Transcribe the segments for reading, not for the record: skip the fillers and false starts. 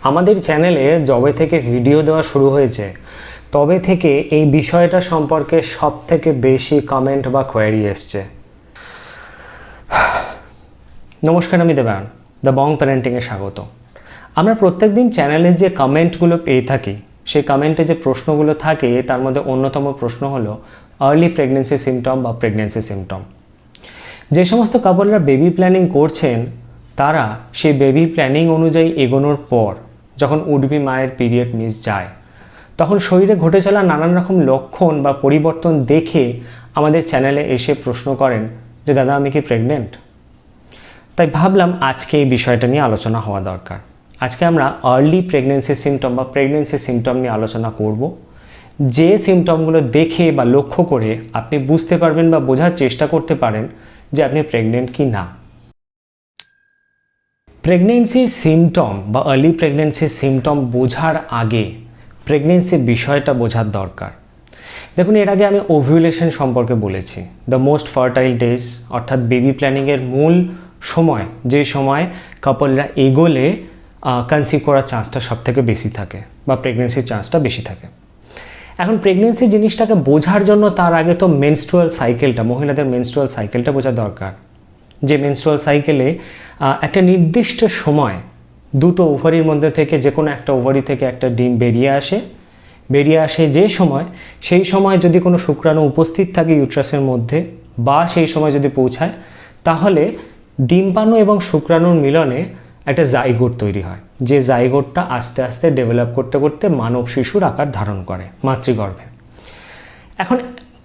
আমাদের চ্যানেলে যবে থেকে ভিডিও দেওয়া শুরু হয়েছে তবে থেকে এই বিষয়টা সম্পর্কে সবথেকে বেশি কমেন্ট বা কোয়েরি এসছে। নমস্কার, আমি দেবায়ন, দ্য বং প্যারেন্টিংয়ে স্বাগত। আমরা প্রত্যেকদিন চ্যানেলে যে কমেন্টগুলো পেয়ে থাকি, সেই কমেন্টে যে প্রশ্নগুলো থাকে তার মধ্যে অন্যতম প্রশ্ন হলো আর্লি প্রেগনেন্সি সিমটম বা প্রেগনেন্সি সিমটম। যে সমস্ত কাপলরা বেবি প্ল্যানিং করছেন তারা সেই বেবি প্ল্যানিং অনুযায়ী এগোনোর পর যখন উডবি মায়ের পিরিয়ড মিস যায়, তখন শরীরে ঘটে চলা নানান রকম লক্ষণ বা পরিবর্তন দেখে আমাদের চ্যানেলে এসে প্রশ্ন করেন যে দাদা, আমি কি প্রেগনেন্ট? তাই ভাবলাম আজকে এই বিষয়টা নিয়ে আলোচনা হওয়া দরকার। আজকে আমরা আর্লি প্রেগনেন্সি সিমটম বা প্রেগনেন্সি সিমটম নিয়ে আলোচনা করব। যে সিমটমগুলো দেখে বা লক্ষ্য করে আপনি বুঝতে পারবেন বা বোঝার চেষ্টা করতে পারেন যে আপনি প্রেগনেন্ট কি না। প্রেগনেন্সির সিমটম বা আর্লি প্রেগনেন্সির সিমটম বোঝার আগে প্রেগনেন্সির বিষয়টা বোঝার দরকার। দেখুন, এর আগে আমি ওভিউলেশন সম্পর্কে বলেছি, দ্য মোস্ট ফার্টাইল ডেজ, অর্থাৎ বেবি প্ল্যানিংয়ের মূল সময়, যে সময় কাপলরা এগোলে কনসিভ করার চান্সটা সবথেকে বেশি থাকে বা প্রেগনেন্সির চান্সটা বেশি থাকে। এখন প্রেগনেন্সি জিনিসটাকে বোঝার জন্য তার আগে তো মেনস্ট্রুয়াল সাইকেলটা, মহিলাদের মেনস্ট্রুয়াল সাইকেলটা বোঝা দরকার। যে মেনস্ট্রুয়াল সাইকেলে একটা নির্দিষ্ট সময় দুটো ওভারির মধ্যে থেকে যে কোনো একটা ওভারি থেকে একটা ডিম বেরিয়ে আসে যে সময়, সেই সময় যদি কোনো শুক্রাণু উপস্থিত থাকে ইউট্রাসের মধ্যে বা সেই সময় যদি পৌঁছায়, তাহলে ডিম্বাণু এবং শুক্রাণুর মিলনে একটা জাইগোট তৈরি হয়। যে জাইগোটটা আস্তে আস্তে ডেভেলপ করতে করতে মানব শিশুর আকার ধারণ করে মাতৃগর্ভে। এখন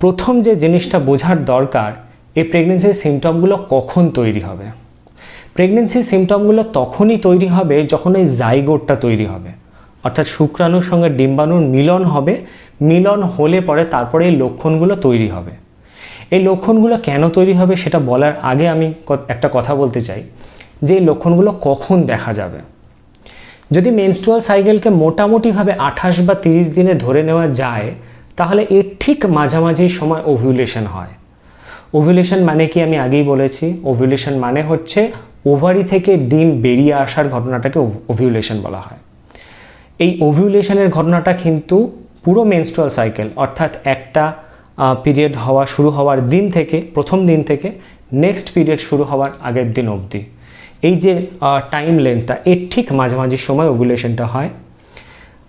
প্রথম যে জিনিসটা বোঝার দরকার, এই প্রেগনেন্সির সিমটমগুলো কখন তৈরি হবে। প্রেগনেন্সির সিমটমগুলো তখনই তৈরি হবে যখন এই জাইগোটটা তৈরি হবে, অর্থাৎ শুক্রাণুর সঙ্গে ডিম্বাণুর মিলন হবে। মিলন হলে পরে তারপরে এই লক্ষণগুলো তৈরি হবে। এই লক্ষণগুলো কেন তৈরি হবে সেটা বলার আগে আমি একটা কথা বলতে চাই যে এই লক্ষণগুলো কখন দেখা যাবে। যদি মেনস্ট্রুয়াল সাইকেলকে মোটামুটিভাবে 28 বা 30 দিনে ধরে নেওয়া যায়, তাহলে এর ঠিক মাঝামাঝি সময় ওভিউলেশন হয়। ওভিউলেশন মানে কি আমি আগেই বলেছি, ওভিউলেশন মানে হচ্ছে ওভারি থেকে ডিম বেরিয়ে আসার ঘটনাটাকে ওভিউলেশন বলা হয়। এই ওভিউলেশনের ঘটনাটা কিন্তু পুরো মেনস্ট্রুয়াল সাইকেল, অর্থাৎ একটা পিরিয়ড শুরু হওয়ার দিন থেকে, প্রথম দিন থেকে নেক্সট পিরিয়ড শুরু হওয়ার আগের দিন অবধি, এই যে টাইম লেন্থটা, এর ঠিক মাঝামাঝি সময় ওভিউলেশনটা হয়।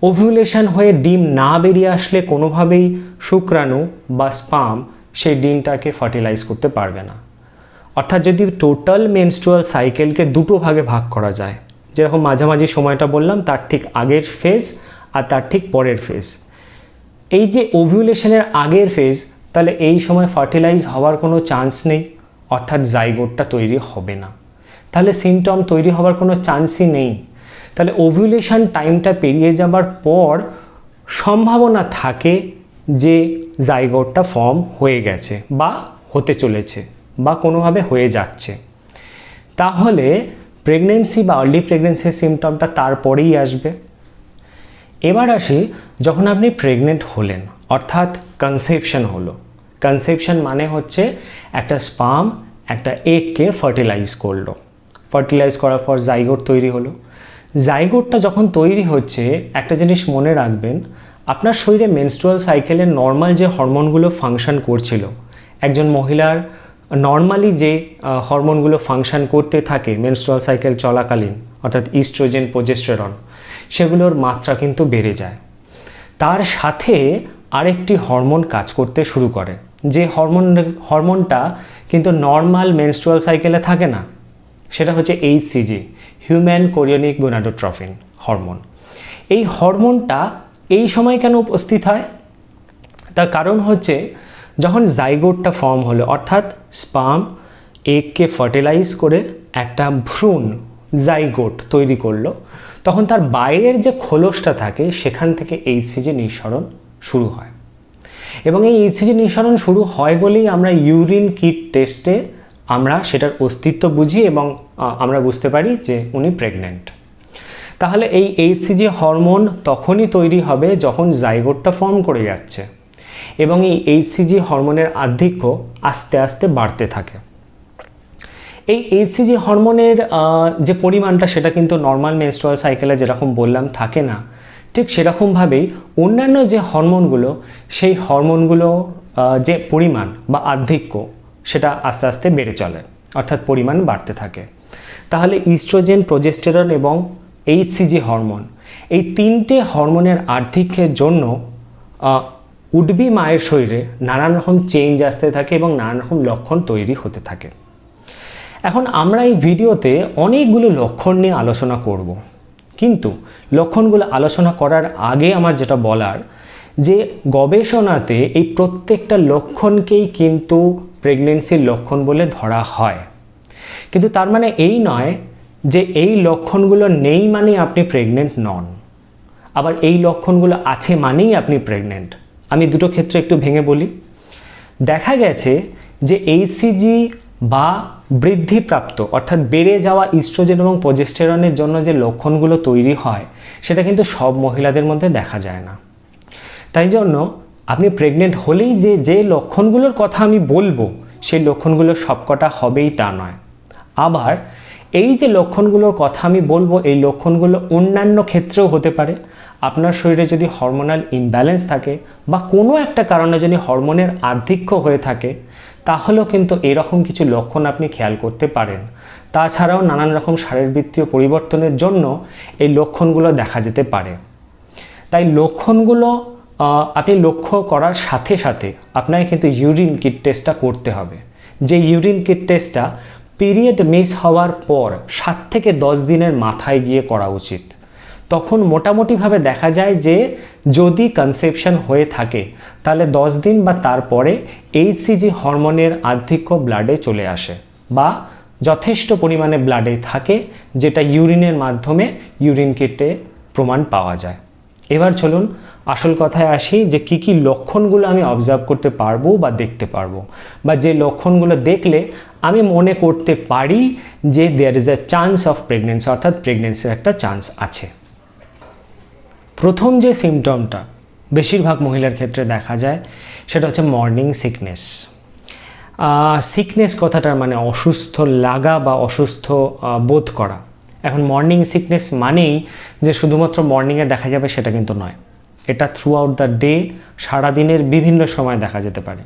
ওভিউলেশন হয়ে ডিম না বেরিয়ে আসলে কোনোভাবেই শুক্রাণু বা স্পার্ম সেই ডিমটাকে ফার্টিলাইজ করতে পারবে না। অর্থাৎ যদি টোটাল মেনস্ট্রুয়াল সাইকেলকে দুটো ভাগে ভাগ করা যায়, যেরকম মাঝামাঝি সময়টা বললাম, তার ঠিক আগের ফেজ আর তার ঠিক পরের ফেজ, এই যে ওভিউলেশনের আগের ফেজ, তাহলে এই সময় ফার্টিলাইজ হওয়ার কোনো চান্স নেই, অর্থাৎ জাইগোটটা তৈরি হবে না। তাহলে সিমটম তৈরি হওয়ার কোনো চান্সই নেই। তাহলে ওভিউলেশন টাইমটা পেরিয়ে যাবার পর সম্ভাবনা থাকে যে জাইগোটটা ফর্ম হয়ে গেছে বা হতে চলেছে বা কোনোভাবে হয়ে যাচ্ছে। তাহলে প্রেগনেন্সি বা আর্লি প্রেগনেন্সির সিমটমটা তারপরেই আসবে। এবার আসি, যখন আপনি প্রেগনেন্ট হলেন, অর্থাৎ কনসেপশন হলো। কনসেপশন মানে হচ্ছে একটা স্পার্ম একটা এগকে ফার্টিলাইজ করলো। ফার্টিলাইজ করার পর জাইগোট তৈরি হলো। জাইগোটটা যখন তৈরি হচ্ছে, একটা জিনিস মনে রাখবেন, আপনার শরীরে মেনস্ট্রুয়াল সাইকেলের নর্মাল যে হরমোনগুলো ফাংশন করছিল, একজন মহিলার নর্মালি যে হরমোনগুলো ফাংশন করতে থাকে মেনস্ট্রুয়াল সাইকেল চলাকালীন, অর্থাৎ ইস্ট্রোজেন, প্রোজেস্টেরন, সেগুলোর মাত্রা কিন্তু বেড়ে যায়। তার সাথে আরেকটি হরমোন কাজ করতে শুরু করে, যে হরমোনটা কিন্তু নর্মাল মেনস্ট্রুয়াল সাইকেলে থাকে না, সেটা হচ্ছে HCG, human chorionic gonadotrophin hormone. এই হরমোনটা এই সময় কেন উপস্থিত হয়? তার কারণ হচ্ছে, যখন জাইগোটটা ফর্ম হলো, অর্থাৎ স্পার্ম এগকে ফার্টিলাইজ করে একটা ভ্রূণ জাইগোট তৈরি করলো, তখন তার বাইরের যে খোলসটা থাকে সেখান থেকে এইচসিজি নিঃসরণ শুরু হয়। এবং এই এইচসিজি নিঃসরণ শুরু হয় বলেই আমরা ইউরিন কিট টেস্টে আমরা সেটার অস্তিত্ব বুঝি এবং আমরা বুঝতে পারি যে উনি প্রেগনেন্ট। তাহলে এই এইচসিজি হরমোন তখনই তৈরি হবে যখন জাইগোটটা ফর্ম করে যাচ্ছে, এবং এই এইচসিজি হরমোনের আধিক্য আস্তে আস্তে বাড়তে থাকে। এই এইচসিজি হরমোনের যে পরিমাণটা সেটা কিন্তু নর্মাল মেনস্ট্রুয়াল সাইকেলে যেরকম বললাম থাকে না, ঠিক সেরকমভাবেই অন্যান্য যে হরমোনগুলো সেই হরমোনগুলো যে পরিমাণ বা আধিক্য সেটা আস্তে আস্তে বেড়ে চলে, অর্থাৎ পরিমাণ বাড়তে থাকে। তাহলে ইস্ট্রোজেন, প্রোজেস্টেরন এবং এইচসিজি হরমোন, এই তিনটে হরমোনের আধিক্যের জন্য উডবি মায়ের শরীরে নানান রকম চেঞ্জ আসতে থাকে এবং নানান রকম লক্ষণ তৈরি হতে থাকে। এখন আমরা এই ভিডিওতে অনেকগুলো লক্ষণ নিয়ে আলোচনা করব, কিন্তু লক্ষণগুলো আলোচনা করার আগে আমার যেটা বলার, যে গবেষণাতে এই প্রত্যেকটা লক্ষণকেই কিন্তু প্রেগনেন্সির লক্ষণ বলে ধরা হয়, কিন্তু তার মানে এই নয় যে এই লক্ষণগুলো নেই মানে আপনি প্রেগনেন্ট নন, আবার এই লক্ষণগুলো আছে মানেই আপনি প্রেগনেন্ট। আমি দুটো ক্ষেত্রে একটু ভেঙে বলি। দেখা গেছে যে এইচসিজি বা বৃদ্ধিপ্রাপ্ত অর্থাৎ বেড়ে যাওয়া ইস্ট্রোজেন এবং প্রোজেস্টেরনের জন্য যে লক্ষণগুলো তৈরি হয় সেটা কিন্তু সব মহিলাদের মধ্যে দেখা যায় না। তাই জন্য আপনি প্রেগনেন্ট হলেই যে লক্ষণগুলোর কথা আমি বলবো সেই লক্ষণগুলো সবকটা হবেই তা নয়। আবার এই যে লক্ষণগুলোর কথা আমি বলবো এই লক্ষণগুলো অন্যান্য ক্ষেত্রেও হতে পারে। আপনার শরীরে যদি হরমোনাল ইমব্যালেন্স থাকে বা কোনো একটা কারণে যদি হরমোনের আধিক্য হয়ে থাকে তাহলেও কিন্তু এরকম কিছু লক্ষণ আপনি খেয়াল করতে পারেন। তাছাড়াও নানান রকম শারীরবৃত্তীয় পরিবর্তনের জন্য এই লক্ষণগুলো দেখা যেতে পারে। তাই লক্ষণগুলো আপনি লক্ষ্য করার সাথে সাথে আপনাকে কিন্তু ইউরিন কিট টেস্টটা করতে হবে। যে ইউরিন কিট টেস্টটা পিরিয়ড মিস হওয়ার পর 7 থেকে 10 দিনের মাথায় গিয়ে করা উচিত। তখন মোটামুটিভাবে দেখা যায় যে যদি কনসেপশন হয়ে থাকে তাহলে 10 দিন বা তারপরে এইচসিজি হরমোনের আধিক্য ব্লাডে চলে আসে বা যথেষ্ট পরিমাণে ব্লাডে থাকে, যেটা ইউরিনের মাধ্যমে ইউরিন কিটে প্রমাণ পাওয়া যায়। এবার চলুন আসল কথায় আসি যে কি কি লক্ষণগুলো আমি অবজার্ভ করতে পারবো বা দেখতে পারবো, বা যে লক্ষণগুলো দেখলে আমি মনে করতে পারি যে there is a chance of pregnancy, অর্থাৎ প্রেগনেন্সির একটা চান্স আছে। প্রথম যে সিমটমটা বেশিরভাগ মহিলার ক্ষেত্রে দেখা যায় সেটা হচ্ছে মর্নিং সিকনেস। সিকনেস কথাটার মানে অসুস্থ লাগা বা অসুস্থ বোধ করা। এখন মর্নিং সিকনেস মানেই যে শুধুমাত্র মর্নিংয়ে দেখা যাবে সেটা কিন্তু নয়, এটা থ্রু আউট দ্য ডে, সারাদিনের বিভিন্ন সময় দেখা যেতে পারে।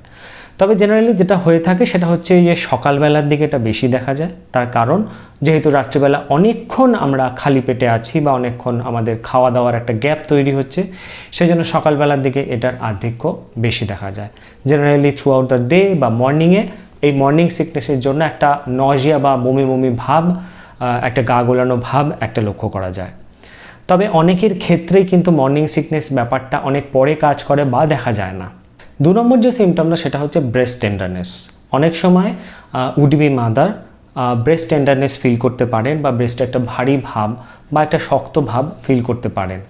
তবে জেনারেলি যেটা হয়ে থাকে সেটা হচ্ছে যে সকালবেলার দিকে এটা বেশি দেখা যায়। তার কারণ যেহেতু রাত্রিবেলা অনেকক্ষণ আমরা খালি পেটে আছি বা অনেকক্ষণ আমাদের খাওয়া দাওয়ার একটা গ্যাপ তৈরি হচ্ছে, সেই জন্য সকালবেলার দিকে এটার আধিক্য বেশি দেখা যায়। Generally through out the day বা মর্নিংয়ে এই মর্নিং সিকনেসের জন্য একটা নজিয়া বা বমি বমি ভাব, একটা গা গোলানো ভাব একটা লক্ষ্য করা যায়। তবে অনেকের ক্ষেত্রেই কিন্তু মর্নিং সিকনেস ব্যাপারটা অনেক পরে কাজ করে বা দেখা যায় না। 2 নম্বর যে সিমটমটা সেটা হচ্ছে ব্রেস্ট টেন্ডারনেস। অনেক সময় would be mother breast tenderness feel করতে পারেন বা ব্রেস্টে একটা ভারী ভাব বা একটা শক্ত ভাব ফিল করতে পারেন,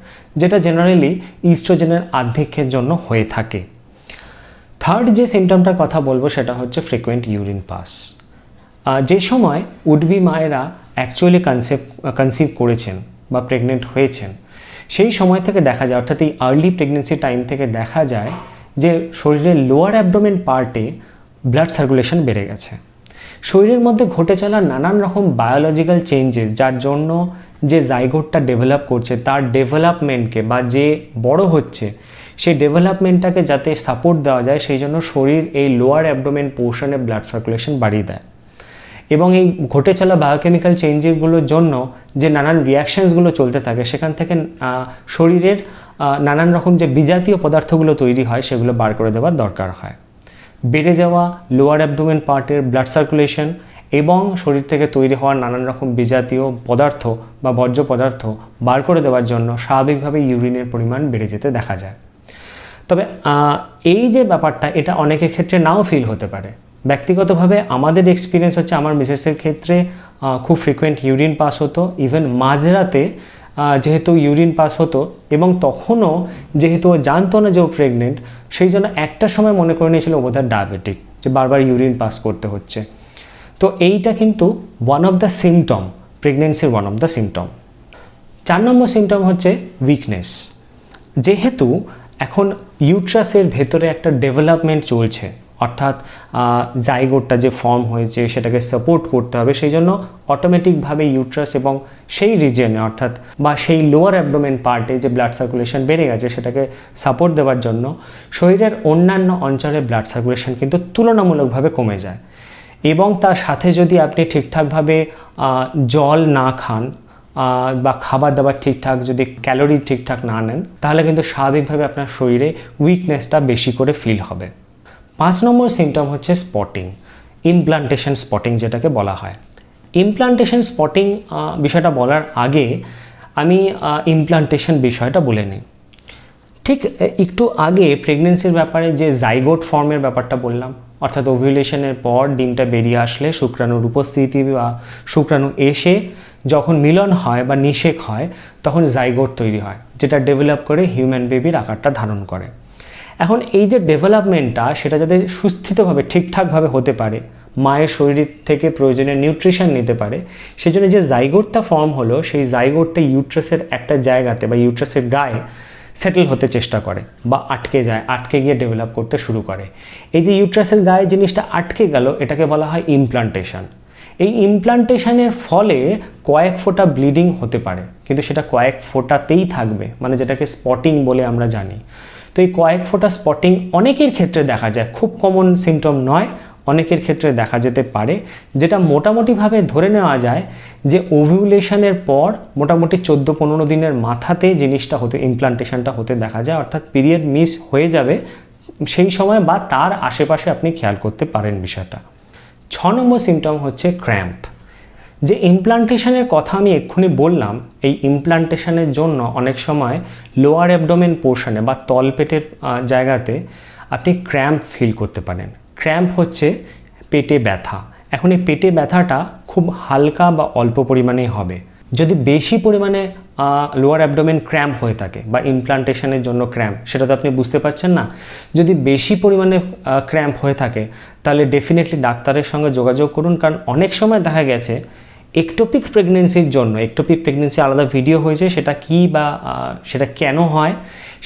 যেটা জেনারেলি ইস্ট্রোজেনের আধিক্যের জন্য হয়ে থাকে। থার্ড যে সিমটমটার কথা বলবো সেটা হচ্ছে ফ্রিকোয়েন্ট ইউরিন পাস। যে সময় উড বি মায়েরা অ্যাকচুয়ালি কনসিভ করেছেন বা প্রেগনেন্ট হয়েছেন সেই সময় থেকে দেখা যায়, অর্থাৎ এই আর্লি প্রেগনেন্সি টাইম থেকে দেখা যায় যে শরীরের লোয়ার অ্যাবডোমেন পার্টে ব্লাড সার্কুলেশন বেড়ে গেছে। শরীরের মধ্যে ঘটে চলা নানান রকম বায়োলজিক্যাল চেঞ্জেস, যার জন্য যে জাইগোটটা ডেভেলপ করছে তার ডেভেলপমেন্টকে বা যে বড় হচ্ছে সেই ডেভেলপমেন্টটাকে যাতে সাপোর্ট দেওয়া যায় সেই জন্য শরীর এই লোয়ার অ্যাবডোমেন পোর্শনে ব্লাড সার্কুলেশন বাড়িয়ে দেয়। এবং এই ঘটে চলা বায়োকেমিক্যাল চেঞ্জেসগুলোর জন্য যে নানান রিয়াকশানসগুলো চলতে থাকে সেখান থেকে শরীরের নানান রকম যে বিজাতীয় পদার্থগুলো তৈরি হয় সেগুলো বার করে দেওয়ার দরকার হয়। বেড়ে যাওয়া লোয়ার অ্যাবডোমেন পার্টের ব্লাড সার্কুলেশন এবং শরীর থেকে তৈরি হওয়া নানান রকম বিজাতীয় পদার্থ বা বর্জ্য পদার্থ বার করে দেওয়ার জন্য স্বাভাবিকভাবে ইউরিনের পরিমাণ বেড়ে যেতে দেখা যায়। তবে এই যে ব্যাপারটা এটা অনেকের ক্ষেত্রে নাও ফিল হতে পারে। ব্যক্তিগতভাবে আমাদের এক্সপিরিয়েন্স হচ্ছে আমার মিসেসের ক্ষেত্রে খুব ফ্রিকোয়েন্ট ইউরিন পাস হতো, ইভেন মাঝরাতে যেহেতু ইউরিন পাস হতো এবং তখনও যেহেতু ও জানতো না যে ও প্রেগনেন্ট, সেই জন্য একটা সময় মনে করে নিয়েছিল ও বোধহয় ডায়াবেটিক, যে বারবার ইউরিন পাস করতে হচ্ছে। তো এইটা কিন্তু ওয়ান অফ দ্য সিমটম, প্রেগনেন্সির one of the symptom. 4 number symptom হচ্ছে উইকনেস। যেহেতু এখন ইউট্রাসের ভেতরে একটা ডেভেলপমেন্ট চলছে, অর্থাৎ জাইগোটটা যে ফর্ম হয়েছে সেটাকে সাপোর্ট করতে হবে, সেই জন্য অটোমেটিকভাবে ইউট্রাস এবং সেই রিজনে অর্থাৎ বা সেই লোয়ার অ্যাবডোমেন পার্টে যে ব্লাড সার্কুলেশন বেড়ে গেছে সেটাকে সাপোর্ট দেওয়ার জন্য শরীরের অন্যান্য অঞ্চলে ব্লাড সার্কুলেশন কিন্তু তুলনামূলকভাবে কমে যায়। এবং তার সাথে যদি আপনি ঠিকঠাকভাবে জল না খান বা খাবার দাবার ঠিকঠাক যদি ক্যালোরি ঠিকঠাক না নেন, তাহলে কিন্তু স্বাভাবিকভাবে আপনার শরীরে উইকনেসটা বেশি করে ফিল হবে। 5 নম্বর সিমটম হচ্ছে স্পটিং, ইমপ্লান্টেশন স্পটিং যেটাকে বলা হয়। ইমপ্লান্টেশন স্পটিং বিষয়টা বলার আগে আমি ইমপ্লান্টেশন বিষয়টা বলে নিই। ঠিক একটু আগে প্রেগনেন্সির ব্যাপারে যে জাইগোট ফর্মের ব্যাপারটা বললাম, অর্থাৎ ওভিউলেশনের পর ডিমটা বেরিয়ে আসলে শুক্রাণুর উপস্থিতি বা শুক্রাণু এসে যখন মিলন হয় বা নিষেক হয় তখন জাইগোট তৈরি হয়, যেটা ডেভেলপ করে হিউম্যান বেবির আকারটা ধারণ করে। এখন এই যে ডেভেলপমেন্টটা সেটা যাতে সুস্থিতভাবে ঠিকঠাকভাবে হতে পারে, মায়ের শরীর থেকে প্রয়োজনীয় নিউট্রিশন নিতে পারে, সেই জন্য যে জাইগোটটা ফর্ম হলো সেই জাইগোটটা ইউট্রাসের একটা জায়গাতে বা ইউট্রাসের গায়ে সেটেল হতে চেষ্টা করে বা আটকে যায়, আটকে গিয়ে ডেভেলপ করতে শুরু করে। এই যে ইউট্রাসের গায়ে জিনিসটা আটকে গেল এটাকে বলা হয় ইমপ্লান্টেশন। এই ইমপ্লান্টেশনের ফলে কয়েক ফোঁটা ব্লিডিং হতে পারে, কিন্তু সেটা কয়েক ফোঁটাতেই থাকবে, মানে যেটাকে স্পটিং বলে আমরা জানি। তো এই কয়েক ফোঁটা স্পটিং অনেকের ক্ষেত্রে দেখা যায়, খুব কমন সিমটম নয়, অনেকের ক্ষেত্রে দেখা যেতে পারে, যেটা মোটামুটিভাবে ধরে নেওয়া যায় যে ওভিউলেশনের পর মোটামুটি 14-15 দিনের মাথাতে জিনিসটা হতে ইমপ্লান্টেশনটা হতে দেখা যায়, অর্থাৎ পিরিয়ড মিস হয়ে যাবে সেই সময় বা তার আশেপাশে আপনি খেয়াল করতে পারেন বিষয়টা। 6 নম্বর সিমটম হচ্ছে ক্র্যাম্প। যে ইমপ্লান্টেশনের কথা আমি এক্ষুনি বললাম, এই ইমপ্লান্টেশনের জন্য অনেক সময় লোয়ার অ্যাবডোমেন পোর্শনে বা তলপেটের জায়গাতে আপনি ক্র্যাম্প ফিল করতে পারেন। ক্র্যাম্প হচ্ছে পেটে ব্যথা। এখন এই পেটে ব্যথাটা খুব হালকা বা অল্প পরিমাণেই হবে। যদি বেশি পরিমাণে লোয়ার অ্যাবডোমেন ক্র্যাম্প হয়ে থাকে বা ইমপ্লান্টেশনের জন্য ক্র্যাম্প, সেটা তো আপনি বুঝতে পারছেন না। যদি বেশি পরিমাণে ক্র্যাম্প হয়ে থাকে তাহলে ডেফিনেটলি ডাক্তারের সঙ্গে যোগাযোগ করুন, কারণ অনেক সময় দেখা গেছে একটোপিক প্রেগনেন্সির জন্য, একটোপিক প্রেগনেন্সি আলাদা ভিডিও হয়েছে, সেটা কি বা সেটা কেন হয়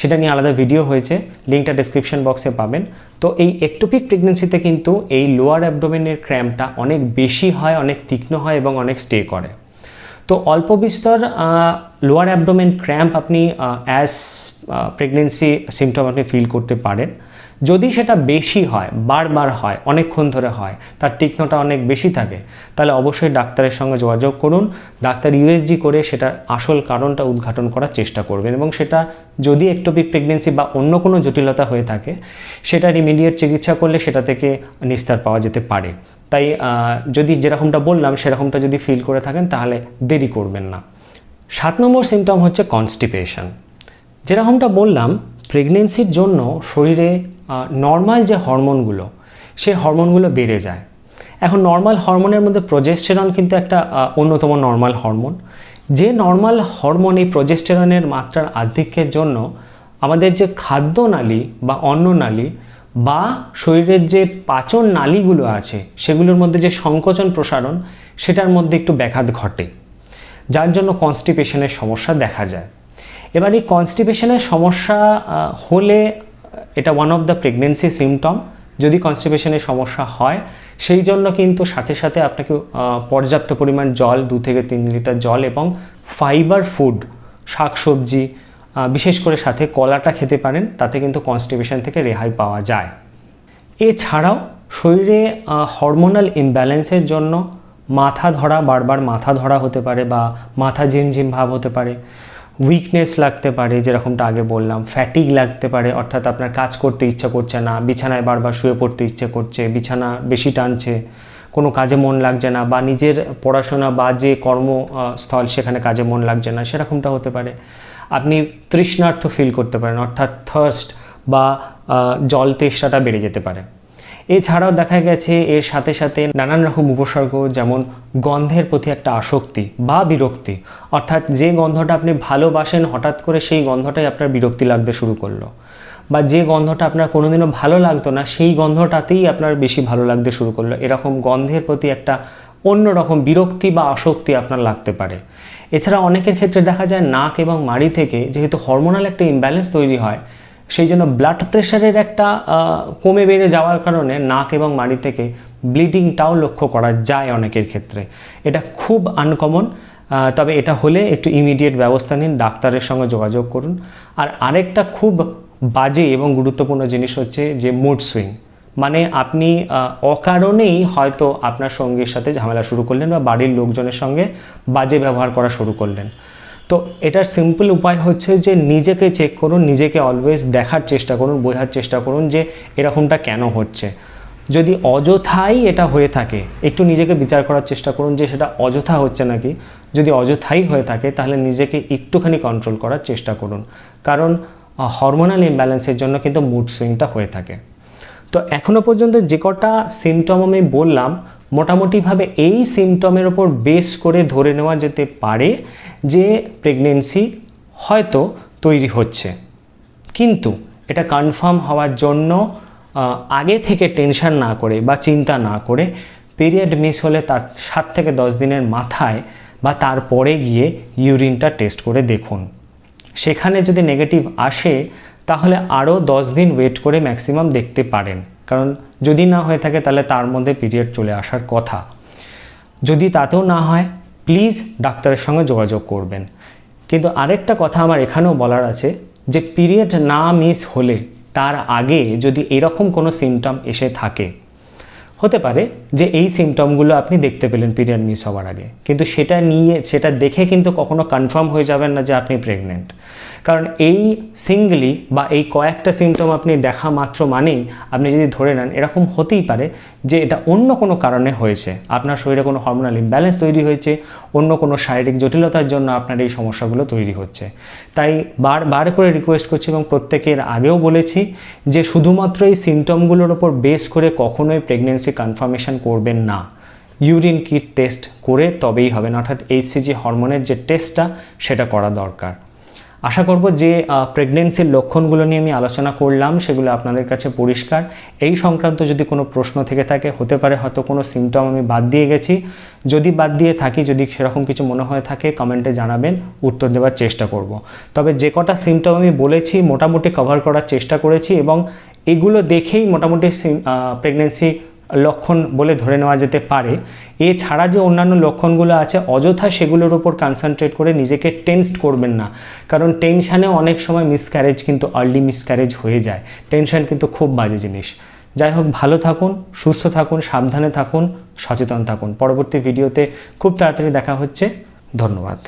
সেটা নিয়ে আলাদা ভিডিও হয়েছে, লিঙ্কটা ডেসক্রিপশন বক্সে পাবেন। তো এই একটোপিক প্রেগনেন্সিতে কিন্তু এই লোয়ার অ্যাবডোমেনের ক্র্যাম্পটা অনেক বেশি হয়, অনেক তীক্ষ্ণ হয় এবং অনেক স্টে করে। তো অল্প বিস্তর লোয়ার অ্যাবডোমেন ক্র্যাম্প আপনি অ্যাজ প্রেগনেন্সি সিমটম আপনি ফিল করতে পারেন। যদি সেটা বেশি হয়, বারবার হয়, অনেকক্ষণ ধরে হয়, তার তীক্ষ্ণতা অনেক বেশি থাকে, তাহলে অবশ্যই ডাক্তারের সঙ্গে যোগাযোগ করুন। ডাক্তার ইউএসজি করে সেটার আসল কারণটা উদ্ঘাটন করার চেষ্টা করবেন, এবং সেটা যদি একটোপিক প্রেগনেন্সি বা অন্য কোনো জটিলতা হয়ে থাকে সেটার ইমিডিয়েট চিকিৎসা করলে সেটা থেকে নিস্তার পাওয়া যেতে পারে। তাই যদি যেরকমটা বললাম সেরকমটা যদি ফিল করে থাকেন তাহলে দেরি করবেন না। 7 নম্বর সিমটম হচ্ছে কনস্টিপেশন। যেরকমটা বললাম, প্রেগনেন্সির জন্য শরীরে নর্মাল যে হরমোনগুলো, সেই হরমোনগুলো বেড়ে যায়। এখন নর্মাল হরমোনের মধ্যে প্রজেস্টেরন কিন্তু একটা অন্যতম নর্মাল হরমোন। যে নর্মাল হরমোন এই প্রজেস্টেরনের মাত্রার আধিক্যের জন্য আমাদের যে খাদ্যনালী বা অন্ননালী বা শরীরের যে পাচন নালীগুলো আছে সেগুলোর মধ্যে যে সংকোচন প্রসারণ সেটার মধ্যে একটু ব্যাঘাত ঘটে, যার জন্য কনস্টিপেশনের সমস্যা দেখা যায়। এবার এই কনস্টিপেশনের সমস্যা হলে এটা one of the pregnancy symptom. যদি কনস্টিপেশনের সমস্যা হয় সেই জন্য কিন্তু সাথে সাথে আপনাকে পর্যাপ্ত পরিমাণ জল, 2 থেকে 3 লিটার জল এবং ফাইবার ফুড, শাকসবজি, বিশেষ করে সাথে কলাটা খেতে পারেন, তাতে কিন্তু কনস্টিপেশন থেকে রেহাই পাওয়া যায়। এছাড়াও শরীরে হরমোনাল ইমব্যালেন্সের জন্য মাথা ধরা, বারবার মাথা ধরা হতে পারে বা মাথা ঝিমঝিম ভাব হতে পারে, উইকনেস লাগতে পারে যেরকমটা আগে বললাম, ফ্যাটিগ লাগতে পারে, অর্থাৎ আপনার কাজ করতে ইচ্ছা করছে না, বিছানায় বারবার শুয়ে পড়তে ইচ্ছে করছে, বিছানা বেশি টানছে, কোনো কাজে মন লাগছে না, বা নিজের পড়াশোনা বা যে কর্মস্থল সেখানে কাজে মন লাগছে না, সেরকমটা হতে পারে। আপনি তৃষ্ণার্ত ফিল করতে পারেন, অর্থাৎ থার্স্ট বা জল তেষ্টাটা বেড়ে যেতে পারে। এছাড়াও দেখা গেছে এর সাথে সাথে নানান রকম উপসর্গ, যেমন গন্ধের প্রতি একটা আসক্তি বা বিরক্তি, অর্থাৎ যে গন্ধটা আপনি ভালোবাসেন হঠাৎ করে সেই গন্ধটাই আপনার বিরক্তি লাগতে শুরু করলো, বা যে গন্ধটা আপনার কোনোদিনও ভালো লাগতো না সেই গন্ধটাতেই আপনার বেশি ভালো লাগতে শুরু করলো। এরকম গন্ধের প্রতি একটা অন্যরকম বিরক্তি বা আসক্তি আপনার লাগতে পারে। এছাড়া অনেকের ক্ষেত্রে দেখা যায় নাক এবং মাড়ি থেকে যেহেতু হরমোনাল একটা ইমব্যালেন্স তৈরি হয়, সেই জন্য ব্লাড প্রেশারের একটা কমে বেড়ে যাওয়ার কারণে নাক এবং মাড়ি থেকে ব্লিডিংটাও লক্ষ্য করা যায় অনেকের ক্ষেত্রে। এটা খুব আনকমন, তবে এটা হলে একটু ইমিডিয়েট ব্যবস্থা নিন, ডাক্তারের সঙ্গে যোগাযোগ করুন। আর আরেকটা খুব বাজে এবং গুরুত্বপূর্ণ জিনিস হচ্ছে যে মুড সুইং, মানে আপনি অকারণেই হয়তো আপনার সঙ্গীর সাথে ঝামেলা শুরু করলেন বা বাড়ির লোকজনের সঙ্গে বাজে ব্যবহার করা শুরু করলেন। তো এটার সিম্পল উপায় হচ্ছে যে নিজেকে চেক করুন, নিজেকে অলওয়েজ দেখার চেষ্টা করুন, বোঝার চেষ্টা করুন যে এরকমটা কেন হচ্ছে। যদি অযথাই এটা হয়ে থাকে একটু নিজেকে বিচার করার চেষ্টা করুন যে সেটা অযথা হচ্ছে নাকি। যদি অযথাই হয়ে থাকে তাহলে নিজেকে একটুখানি কন্ট্রোল করার চেষ্টা করুন, কারণ হরমোনাল ইমব্যালেন্সের জন্য কিন্তু মুড সুইংটা হয়ে থাকে। তো এখনও পর্যন্ত যে কটা সিমটম আমি বললাম, মোটামুটিভাবে এই সিমটমের ওপর বেস করে ধরে নেওয়া যেতে পারে যে প্রেগনেন্সি হয়তো তৈরি হচ্ছে। কিন্তু এটা কনফার্ম হওয়ার জন্য আগে থেকে টেনশন না করে বা চিন্তা না করে পিরিয়ড মিস হলে তার 7 থেকে 10 দিনের মাথায় বা তারপরে গিয়ে ইউরিনটা টেস্ট করে দেখুন। সেখানে যদি নেগেটিভ আসে তাহলে আরও 10 দিন ওয়েট করে ম্যাক্সিমাম দেখতে পারেন, কারণ যদি না হয়ে থাকে তাহলে তার মধ্যে পিরিয়ড চলে আসার কথা। যদি তাতেও না হয় প্লিজ ডাক্তারের সঙ্গে যোগাযোগ করবেন। কিন্তু আরেকটা কথা আমার এখানেও বলার আছে যে পিরিয়ড না মিস হলে তার আগে যদি এরকম কোনো সিমটম এসে থাকে, হতে পারে যে এই সিমটমগুলো আপনি দেখতে পেলেন পিরিয়ড মিস হওয়ার আগে, কিন্তু সেটা দেখে কিন্তু কখনো কনফার্ম হয়ে যাবেন না যে আপনি প্রেগনেন্ট। কারণ এই সিঙ্গলি বা এই কয়েকটা সিমটম আপনি দেখা মাত্র মানেই আপনি যদি ধরে নেন এরকম হতেই পারে যে এটা অন্য কোনো কারণে হয়েছে, আপনার শরীরে কোনো হরমোনাল ইমব্যালেন্স তৈরি হয়েছে, অন্য কোনো শারীরিক জটিলতার জন্য আপনার এই সমস্যাগুলো তৈরি হচ্ছে। তাই বারবার করে রিকোয়েস্ট করছি এবং প্রত্যেকের আগেও বলেছি যে শুধুমাত্র এই সিমটমগুলোর ওপর বেস করে কখনোই প্রেগনেন্সি কনফার্মেশন করবেন না। ইউরিন কিট টেস্ট করে তবেই হবে না, অর্থাৎ HCG হরমোনের যে টেস্টটা সেটা করা দরকার। আশা করব যে প্রেগনেন্সির লক্ষণগুলো নিয়ে আমি আলোচনা করলাম সেগুলো আপনাদের কাছে পরিষ্কার। এই সংক্রান্ত যদি কোনো প্রশ্ন থেকে থাকে, হতে পারে হয়তো কোনো সিমটম আমি বাদ দিয়ে গেছি, যদি বাদ দিয়ে থাকি, যদি সেরকম কিছু মনে হয়ে থাকে কমেন্টে জানাবেন, উত্তর দেওয়ার চেষ্টা করব। তবে যে কটা সিমটম আমি বলেছি মোটামুটি কভার করার চেষ্টা করেছি এবং এগুলো দেখেই মোটামুটি প্রেগনেন্সি লক্ষণ বলে ধরে নেওয়া যেতে পারে। এছাড়া যে অন্যান্য লক্ষণগুলো আছে অযথা সেগুলোর উপর কনসেন্ট্রেট করে নিজেকে টেনসড করবেন না, কারণ টেনশানেও অনেক সময় মিসক্যারেজ কিন্তু আর্লি মিসক্যারেজ হয়ে যায়। টেনশন কিন্তু খুব বাজে জিনিস। যাই হোক, ভালো থাকুন, সুস্থ থাকুন, সাবধানে থাকুন, সচেতন থাকুন। পরবর্তী ভিডিওতে খুব তাড়াতাড়ি দেখা হচ্ছে। ধন্যবাদ।